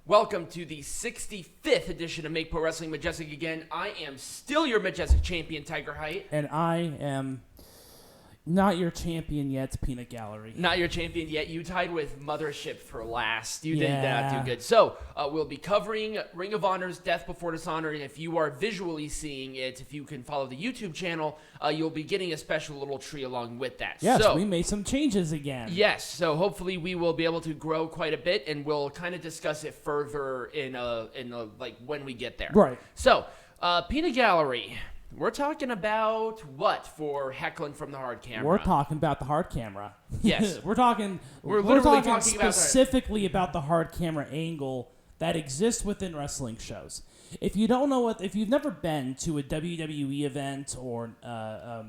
Welcome to the 65th edition of Make Pro Wrestling Majestic again. I am still your Majestic champion, Tiger Height. And I am not your champion yet, Peanut Gallery. Not your champion yet. You tied with Mothership for last. You did not do good. So, we'll be covering Ring of Honor's Death Before Dishonor. And if you are visually seeing it, if you can follow the YouTube channel, you'll be getting a special little tree along with that. Yes, so, we made some changes again. Yes, so hopefully we will be able to grow quite a bit, and we'll kind of discuss it further in like when we get there. Right. So, Peanut Gallery. We're talking about what for heckling from the hard camera? We're talking about the hard camera. Yes. We're talking specifically about the hard camera angle that exists within wrestling shows. If you don't know if you've never been to a WWE event or a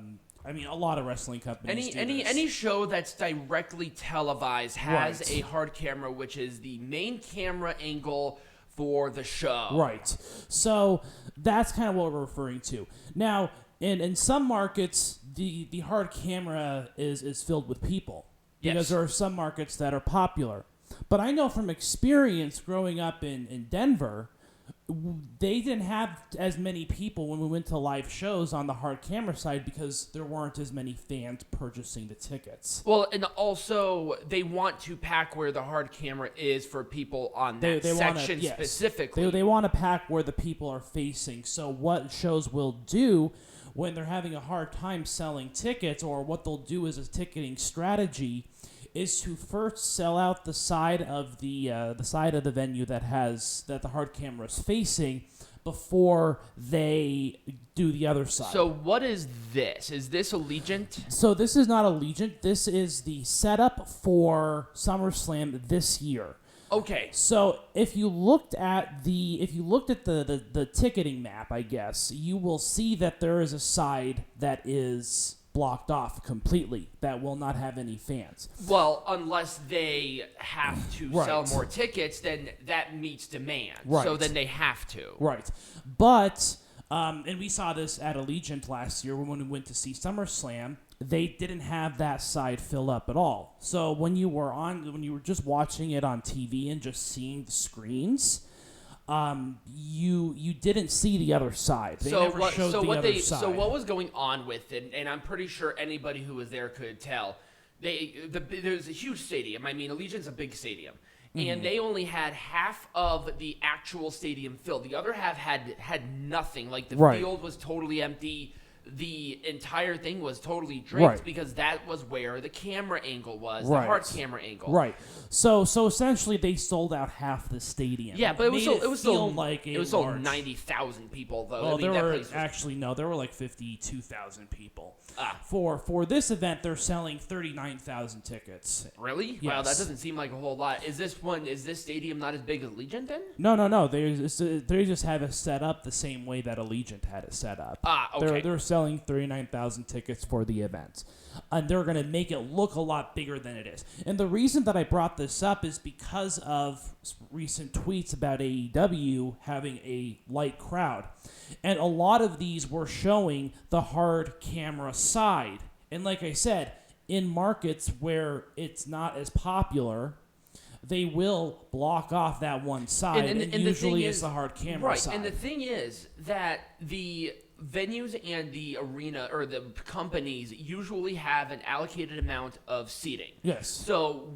lot of wrestling companies any show that's directly televised has a hard camera, which is the main camera angle for the show. Right. So that's kind of what we're referring to. Now, in some markets, the hard camera is filled with people. Yes. Because there are some markets that are popular. But I know from experience growing up in Denver, they didn't have as many people when we went to live shows on the hard camera side because there weren't as many fans purchasing the tickets. Well, and also they want to pack where the hard camera is for people on that section specifically. They want to pack where the people are facing. So what shows will do when they're having a hard time selling tickets, or what they'll do as a ticketing strategy, is to first sell out the side of the venue that the hard camera is facing before they do the other side. So what is this? Is this Allegiant? So this is not Allegiant. This is the setup for SummerSlam this year. Okay. So if you looked at the ticketing map, I guess, you will see that there is a side that is blocked off completely, that will not have any fans. Well, unless they have to sell more tickets, then that meets demand. Right. So then they have to. Right. But, and we saw this at Allegiant last year when we went to see SummerSlam, they didn't have that side filled up at all. So when you were just watching it on TV and just seeing the screens, you didn't see the other side. They never showed the other side. So what was going on with it, and I'm pretty sure anybody who was there could tell, there's a huge stadium. I mean, Allegiant's a big stadium. And they only had half of the actual stadium filled. The other half had nothing. Like, the field was totally empty. The entire thing was totally draped because that was where the camera angle was, the hard camera angle. Right. So essentially they sold out half the stadium. Yeah, but it was still 90,000 people though. Well, there were like 52,000 people. For this event, they're selling 39,000 tickets. Really? Yes. Wow, that doesn't seem like a whole lot. Is this stadium not as big as Allegiant then? No. They just have it set up the same way that Allegiant had it set up. Okay. They're selling 39,000 tickets for the event. And they're going to make it look a lot bigger than it is. And the reason that I brought this up is because of recent tweets about AEW having a light crowd. And a lot of these were showing the hard camera side. And like I said, in markets where it's not as popular, they will block off that one side. And usually it's the hard camera side. Right, and the thing is that the venues and the arena or the companies usually have an allocated amount of seating. Yes. So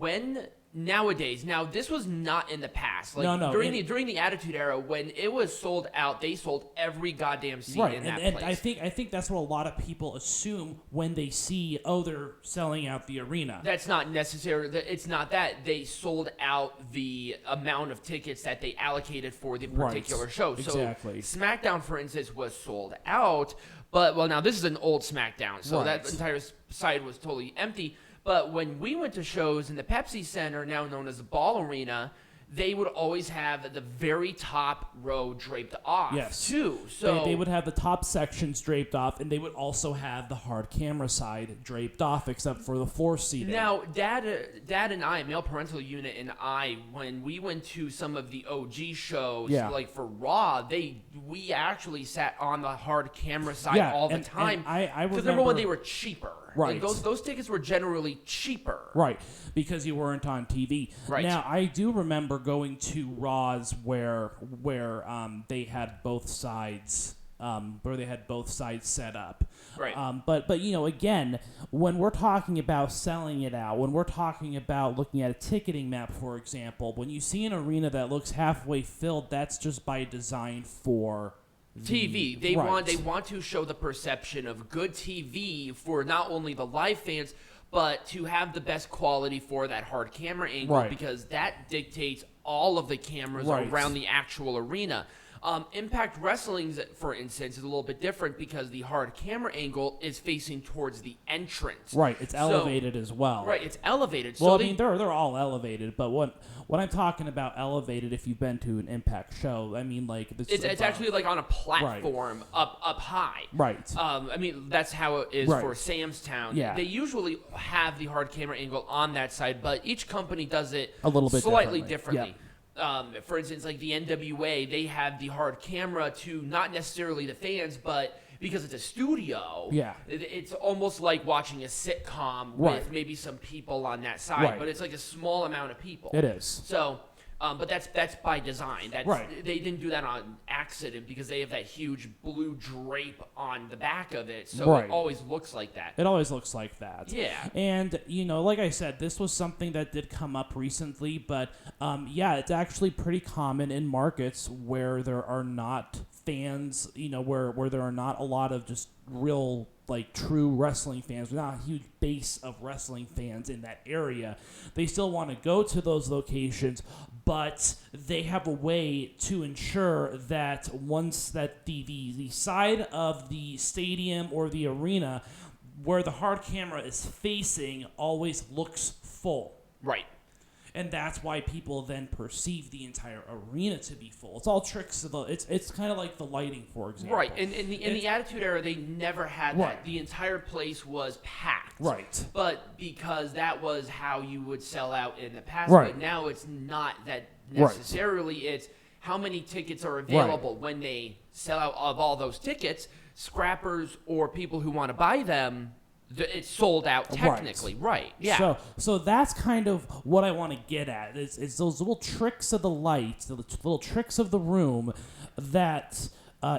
nowadays, this was not in the past. Like during the Attitude Era, when it was sold out, they sold every goddamn seat in that place. And I think that's what a lot of people assume when they see, they're selling out the arena. That's not necessary. It's not that. They sold out the amount of tickets that they allocated for the particular show. Exactly. So SmackDown, for instance, was sold out. But, now this is an old SmackDown, so that entire side was totally empty. But when we went to shows in the Pepsi Center, now known as the Ball Arena, they would always have the very top row draped off, too. So they would have the top sections draped off, and they would also have the hard camera side draped off, except for the floor seating. Now, Dad and I, Male Parental Unit and I, when we went to some of the OG shows, like for Raw, we actually sat on the hard camera side all the time. I remember when they were cheaper. Right. Like those tickets were generally cheaper. Right, because you weren't on TV. Right. Now, I do remember going to Raws where they had both sides. Where they had both sides set up. Right. But again, when we're talking about selling it out, when we're talking about looking at a ticketing map, for example, when you see an arena that looks halfway filled, that's just by design for TV. They want to show the perception of good TV for not only the live fans, but to have the best quality for that hard camera angle, because that dictates all of the cameras around the actual arena. Impact Wrestling's, for instance, is a little bit different because the hard camera angle is facing towards the entrance. Right, it's elevated as well. Right, it's elevated. Well, they're all elevated, but when I'm talking about elevated, if you've been to an Impact show, I mean, like it's actually like on a platform up high. Right. I mean, that's how it is for Sam's Town. Yeah. They usually have the hard camera angle on that side, but each company does it a little bit slightly differently. Yeah. For instance, like the NWA, they have the hard camera to not necessarily the fans, but because it's a studio, it's almost like watching a sitcom with maybe some people on that side, but it's like a small amount of people. It is. So, but that's by design. They didn't do that on accident because they have that huge blue drape on the back of it, so it always looks like that. It always looks like that. Yeah. And, like I said, this was something that did come up recently, but, it's actually pretty common in markets where there are not fans, where there are not a lot of just real, like, true wrestling fans, not a huge base of wrestling fans in that area. They still want to go to those locations, but they have a way to ensure that once that the side of the stadium or the arena where the hard camera is facing always looks full. Right. And that's why people then perceive the entire arena to be full. It's all tricks. It's kind of like the lighting, for example. Right. In the Attitude Era, they never had that. The entire place was packed. Right. But because that was how you would sell out in the past. Right. But now it's not that necessarily. It's how many tickets are available. When they sell out of all those tickets, scrappers or people who want to buy them, it's sold out technically, right? Yeah. So that's kind of what I want to get at. Is those little tricks of the light, the little tricks of the room that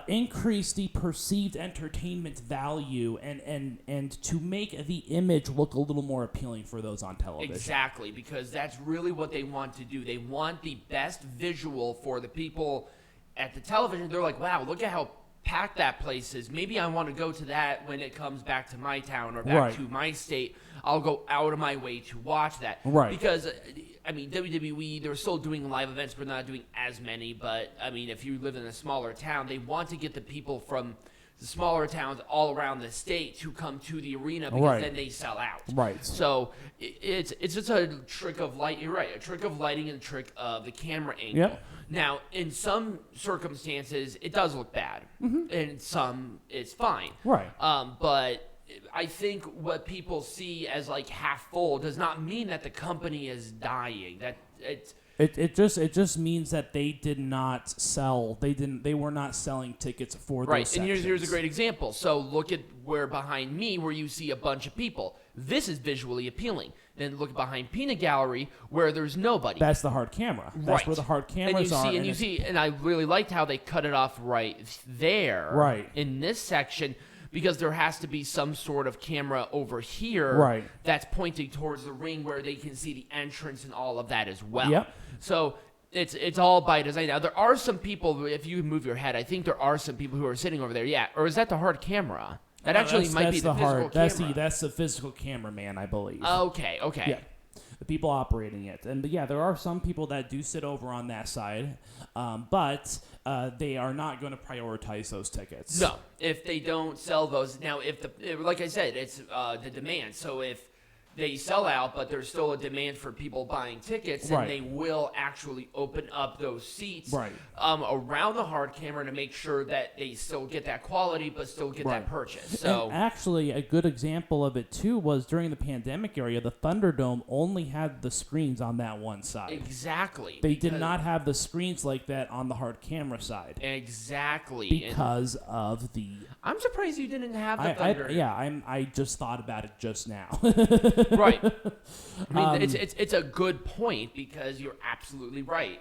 increase the perceived entertainment value and to make the image look a little more appealing for those on television. Exactly, because that's really what they want to do. They want the best visual for the people at the television. They're like, wow, look at how packed that place is. Maybe I want to go to that when it comes back to my town or back to my state. I'll go out of my way to watch that. Right. Because, I mean, WWE, they're still doing live events, but not doing as many. But, I mean, if you live in a smaller town, they want to get the people from the smaller towns all around the state to come to the arena because then they sell out. Right. So it's just a trick of light. You're right, a trick of lighting and a trick of the camera angle. Yep. Now, in some circumstances, it does look bad, and in some it's fine. Right. But I think what people see as like half full does not mean that the company is dying. That It just means that they did not sell. They were not selling tickets for those sections. And here's a great example. So look at where behind me, where you see a bunch of people. This is visually appealing. Then look behind Peanut Gallery, where there's nobody. That's the hard camera. That's where the hard cameras are. And I really liked how they cut it off right there. Right. In this section. Because there has to be some sort of camera over here that's pointing towards the ring where they can see the entrance and all of that as well. Yep. So it's all by design. Now, there are some people, if you move your head, I think there are some people who are sitting over there. Yeah. Or is that the hard camera? That actually might be the physical camera. That's the physical cameraman, I believe. Okay. Yeah. The people operating it. And yeah, there are some people that do sit over on that side, but they are not going to prioritize those tickets. No, if they don't sell those. Now, like I said, it's the demand. So if they sell out, but there's still a demand for people buying tickets, and they will actually open up those seats around the hard camera to make sure that they still get that quality, but still get that purchase. So, and actually, a good example of it too was during the pandemic era, the Thunderdome only had the screens on that one side. Exactly. They did not have the screens like that on the hard camera side. Exactly. Because of the... I'm surprised you didn't have the Thunder. I just thought about it just now. Right. I mean, it's a good point because you're absolutely right.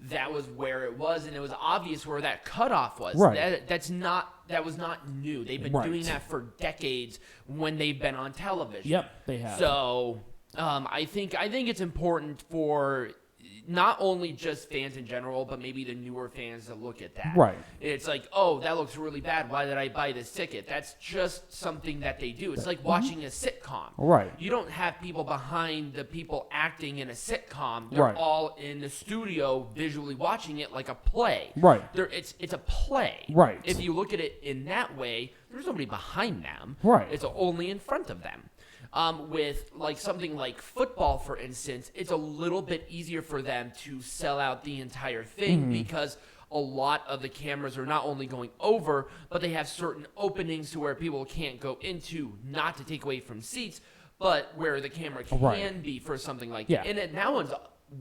That was where it was, and it was obvious where that cutoff was. Right. That was not new. They've been doing that for decades when they've been on television. Yep, they have. So I think it's important for not only just fans in general, but maybe the newer fans to look at that. Right. It's like, oh, that looks really bad. Why did I buy this ticket? That's just something that they do. It's like watching a sitcom. Right. You don't have people behind the people acting in a sitcom. They're all in the studio visually watching it like a play. Right. It's a play. Right. If you look at it in that way, there's nobody behind them. Right. It's only in front of them. With like something like football, for instance, it's a little bit easier for them to sell out the entire thing because a lot of the cameras are not only going over, but they have certain openings to where people can't go into, not to take away from seats, but where the camera can be for something like that. And that one's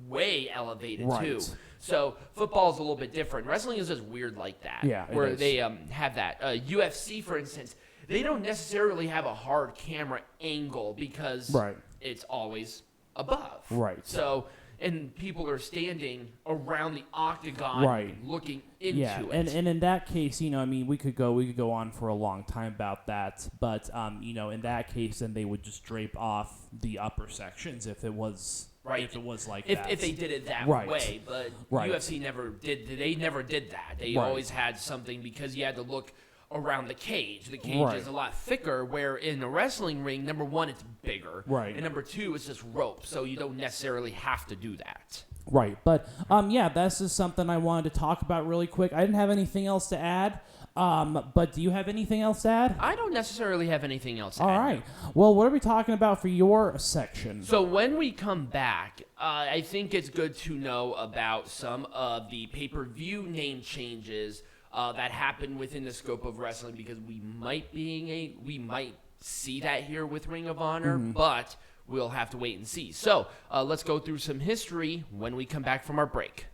way elevated too. So football is a little bit different. Wrestling is just weird like that. Yeah, where they have that. UFC, for instance, they don't necessarily have a hard camera angle because it's always above. Right. So, and people are standing around the octagon looking into it. And in that case, I mean, we could go on for a long time about that, but in that case, then they would just drape off the upper sections if it was if it was like that. If they did it that way, but UFC never did. They never did that. They always had something because you had to look around the cage. The cage is a lot thicker, where in a wrestling ring, number one, it's bigger. Right. And number two, it's just rope, so you don't necessarily have to do that. Right. But, this is something I wanted to talk about really quick. I didn't have anything else to add. But do you have anything else to add? I don't necessarily have anything else to add. All right. Well, what are we talking about for your section? So when we come back, I think it's good to know about some of the pay-per-view name changes that happened within the scope of wrestling, because we might see that here with Ring of Honor, but we'll have to wait and see. So let's go through some history when we come back from our break.